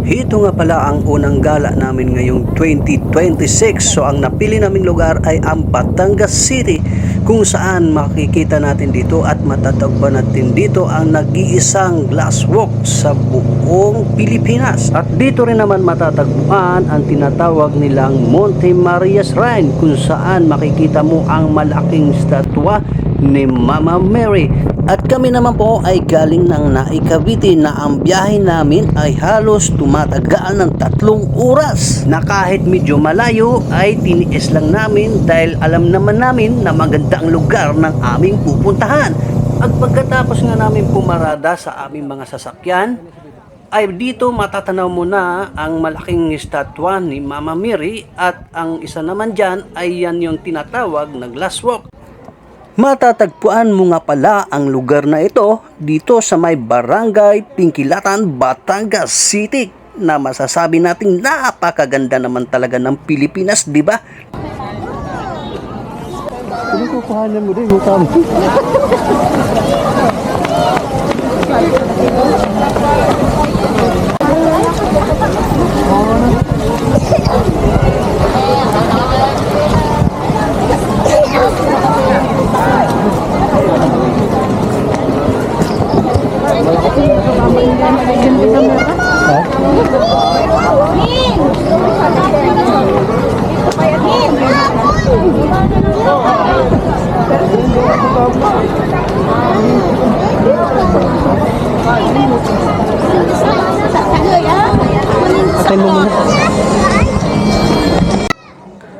Ito nga pala ang unang gala namin ngayong 2026. So ang napili naming lugar ay ang Batangas City, kung saan makikita natin dito at matatagpuan natin dito ang nag-iisang glass walk sa buong Pilipinas. At dito rin naman matatagpuan ang tinatawag nilang Monte Maria Shrine, kung saan makikita mo ang malaking statwa ni Mama Mary. At kami naman po ay galing ng Naik, Cavite, na ang biyahe namin ay halos tumatagal ng 3 oras, na kahit medyo malayo ay tiniis lang namin dahil alam naman namin na maganda ang lugar ng aming pupuntahan. At pagkatapos nga namin pumarada sa aming mga sasakyan, ay dito matatanaw mo na ang malaking estatwa ni Mama Mary, at ang isa naman dyan ay yan yung tinatawag na glass walk. Matatagpuan mo nga pala ang lugar na ito dito sa may Barangay Pingkilatan, Batangas City, na masasabi nating napakaganda naman talaga ng Pilipinas, di ba? Kukuhanan mo din,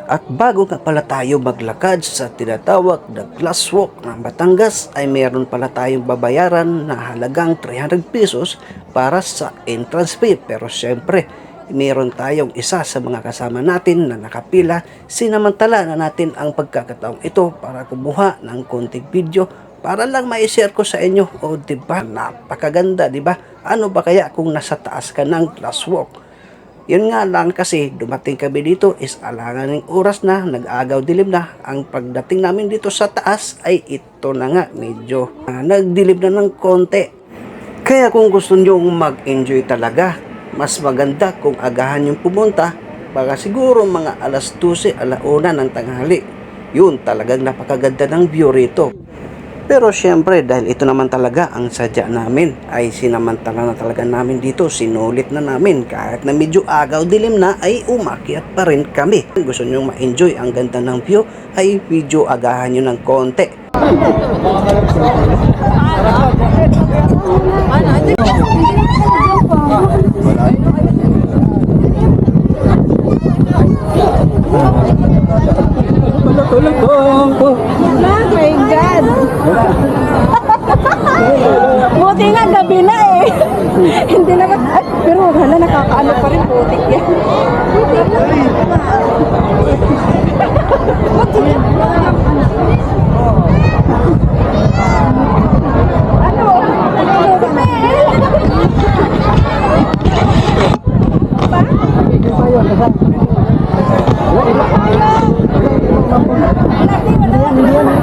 At bago nga pala tayo maglakad sa tinatawag na glass walk ng Batangas, ay meron pala tayong babayaran na halagang 300 pesos para sa entrance fee. Pero syempre, meron tayong isa sa mga kasama natin na nakapila. Sinamantala na natin ang pagkakataong ito para kumuha ng konting video para lang ma-share ko sa inyo. O diba, napakaganda, diba? Ano ba kaya kung nasa taas ka ng glass walk? Yun nga lang, kasi dumating kami dito is alangan ng oras na, nag-agaw dilim na. Ang pagdating namin dito sa taas ay ito na nga, medyo nagdilim na ng konti. Kaya kung gusto nyo mag-enjoy talaga, mas maganda kung agahan yung pumunta. Baka siguro mga alas 12, alauna ng tanghali. Yun, talagang napakaganda ng view rito. Pero syempre, dahil ito naman talaga ang sadya namin, ay sinamantala na talaga namin dito, sinulit na namin. Kahit na medyo agaw dilim na, ay umakyat pa rin kami. Kung gusto nyo ma-enjoy ang ganda ng view, ay medyo agahan nyo ng konti. Oh my God! Buti nga gabi na eh. Hindi naman, pero hala, nakakaano pa rin, buti yan.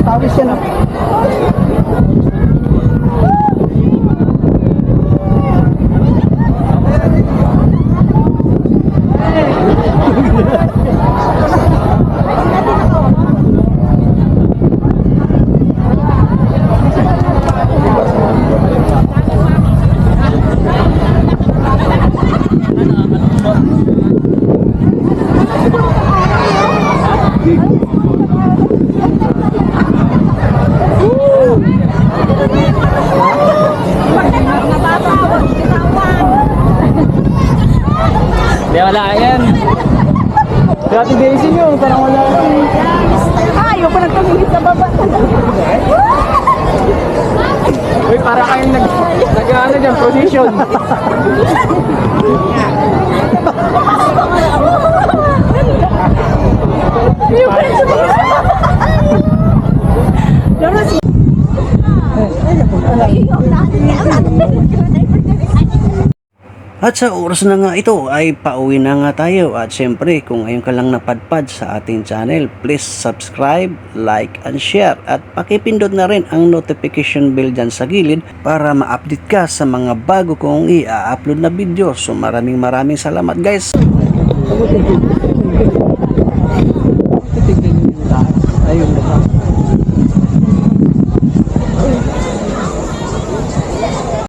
Tawis yan. Hindi, wala yan. Dati Daisy nyo, parang wala yan. Ayaw pa nagtumingin sa baba. Uy, para kayong nag-ano dyan, position. At sa oras na nga ito ay pauwi na nga tayo. At syempre kung ngayon ka lang napadpad sa ating channel, please subscribe, like, and share. At pakipindot na rin ang notification bell dyan sa gilid para ma-update ka sa mga bago kong i-upload na video. So maraming salamat guys. Ayun na.